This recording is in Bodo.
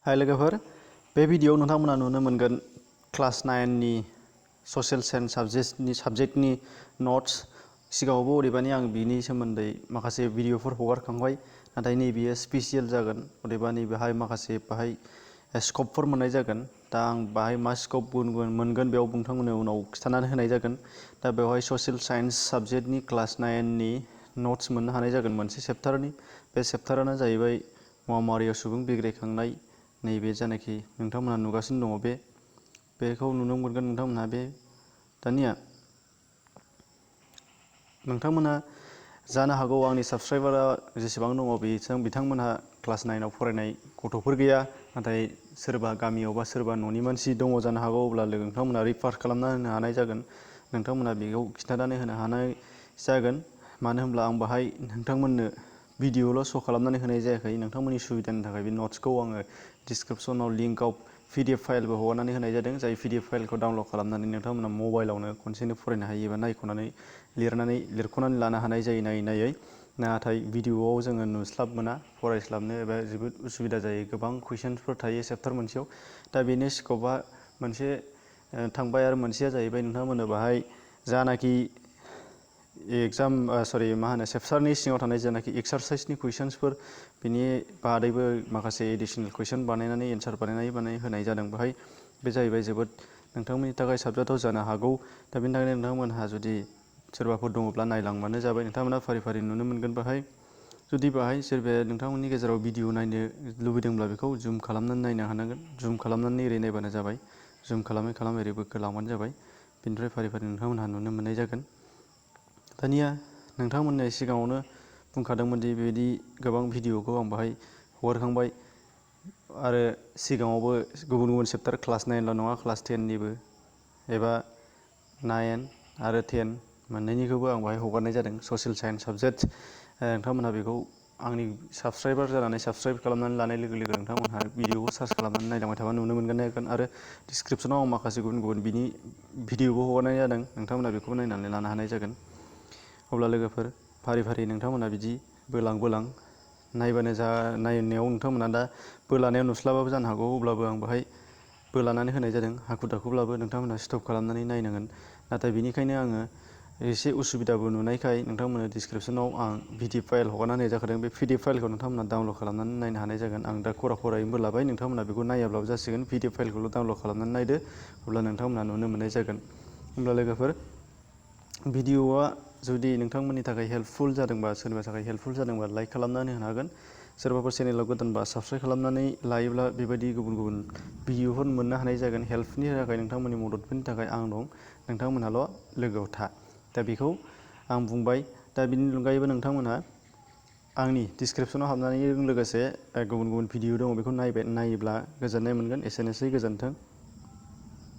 हाय लोगोफोर, बे भिडियोआव नोंथांमोना नुनो मोनगोन क्लास 9 नि ससियेल साइन्स साबजेक्टनि नोट्स। सिगाङावबो अदेबानि आं बिनि सोमोन्दै माखासे भिडियोफोर हगारखांबाय, नाथाय नैबेयो स्पेसियेल जागोन। अदेबानि बेहाय माखासे स्कपफोर मोननाय जागोन। दा आं बाहाय मा स्कप मोनगोन बेयाव नोंथांमोननो उनाव खिन्थानानै होनाय जागोन। दा बेवहाय ससियेल साइन्स साबजेक्टनि क्लास 9 नि नोट्स मोननो हानाय जागोन मोनसे चेप्टारनि। बे चेप्टारानो जाहैबाय महामारियाव सुबुं बिग्रायखांनाय। नैबे जानाखि नोंथांमोना नुगासिनो दङ, बेखौ नुनो मोनगोन नोंथांमोनहा। दानिया नोंथांमोना जानो हागौ आंनि साबस्क्राइबारा जेसेबां दङ बिथांमोनहा क्लास 9 आव फरायनाय गथ'फोर गैया, नाथाय सोरबा गामियाव बा सोरबा न'नि मानसि दङ जानो हागौ। अब्ला नोंथांमोना रिफार खालामना होनो हानाय जागोन, नोंथांमोना बेखौ खिन्थानानै होनो हानाय जागोन। मानो होनब्ला आं बाहाय नोंथांमोननो भिडियोल' श' खालामनानै होनाय जायाखै। नोंथांमोननि सुबिदानि थाखाय बे नोट्सखौ आङो डिसक्रिप्शनाव लिंकआव PDF फाइलबो हगारनानै होनाय जादों। जाय PDF फाइलखौ डाउनल'ड खालामनानै नोंथांमोना मबाइलावनो खनसेनो फरायनो हायो एबा नायख'नानै लिरख'नानै लानो हानाय जायो नायै। नाथाय भिडियोआव जोङो नुस्लाब मोना, फरायस्लाबनो एबा जोबोद उसुबिदा जायो। गोबां कुइसन्सफोर थायो चेप्टार मोनसेयाव। दा बेनि स्कपआ मोनसे थांबाय, आरो मोनसेया जाहैबाय नोंथांमोननो बाहाय जानाखि चेप्टारनि सिङाव थानाय जानाखि एक्सारसाइसनि कुइसन्सफोर, बिनि बादैबो माखासे एडिसनेल कुइसन बानायनानै एन्सार बानायनानै होनाय जादों बेहाय। बे जाहैबाय जोबोद नोंथांमोननि थाखाय साबजाथाव जानो हागौ। दा बेनि थाखायनो नोंथांमोनहा जुदि सोरबाफोर दङब्ला नायलांबानो जाबाय। नोंथांमोना फारि फारि नुनो मोनगोन बाहाय। जुदि बाहाय सोरबाया नोंथांमोननि गेजेराव भिडियो नायनो लुबैदोंब्ला बेखौ जुम खालामनानै नायनो हानांगोन। जुम खालामनानै ओरै नायबानो जाबाय। जुम खालामै ओरै बोखोलांबानो जाबाय। बेनिफ्राय फारि फारि नोंथांमोनहा नुनो मोननाय जागोन। दानिया नोंथांमोननो सिगाङावनो बुंखादोंमोन दि बेबायदि गोबां भिडियोखौ आं बाहाय हगारखांबाय, आरो सिगाङावबो गुबुन गुबुन चेप्टार क्लास 9ल' नङा, क्लास 10 निबो एबा 9 आरो 10 मोननैनिखौबो आं बाहाय हगारनाय जादों। Social science subject. नोंथांमोनहा बेखौ आंनि साबस्क्राइबार जानानै साबस्क्राइब खालामनानै लानाय लोगो लोगो नोंथांमोनहा भिडियोखौ सार्च खालामनानै नायलांबाय थाबा नुनो मोनगोन। आरो डिसक्रिप्शनाव आं माखासे गुबुन गुबुन बिनि भिडियोबो हगारनाय जादों। नोंथांमोनहा बेखौबो नायनानै लानो हानाय जागोन। अब्ला लोगोफोर, फारि फारि नोंथांमोनहा बिदि बोलां नायनायाव नोंथांमोना दा बोलानायाव नुस्लाबाबो जानो हागौ। अब्लाबो आं बाहाय बोलानानै होनाय जादों। हाखु दाखुब्लाबो नोंथांमोनहा स्टप खालामनानै नायनांगोन। नाथाय बिनिखायनो आङो एसे उसुबिदाबो नुनायखाय नोंथांमोननो डिसक्रिप्शनाव आं PDF फाइल हगारनानै होनाय जाखादों। बे PDF फाइलखौ नोंथांमोना डाउनल'ड खालामनानै नायनो हानाय जागोन। आं दा खरायैनो लाबाय। नोंथांमोना बेखौ नायाब्लाबो जासिगोन। PDF फाइलखौल' डाउनल'ड खालामनानै नायदो, अब्ला नोंथांमोना नुनो मोननाय जागोन। होमब्ला लोगोफोर, भिडियोआ जुदि नोंथांमोननि थाखाय हेल्पफुल जादोंबा, सोरनिबा थाखाय हेल्पफुल जादोंबा लाइक खालामनानै होनो हागोन। सोरबाफोर चेनेलाव गोदानबा साबस्क्राइब खालामनानै लायोब्ला बेबायदि गुबुन गुबुन भिडियोफोर मोननो हानाय जागोन। हेल्पनि थाखाय, नोंथांमोननि मददफोरनि थाखाय आं दं। नोंथांमोनहाल' लोगोआव था। दा बेखौ आं बुंबाय। दा बिनि अनगायैबो नोंथांमोनहा आंनि डिसक्रिप्शनाव हाबनानै लोगोसे गुबुन गुबुन भिडियो दङ, बेखौ नायोब्ला गोजोननाय मोनगोन। एसेनोसै, गोजोन्थों।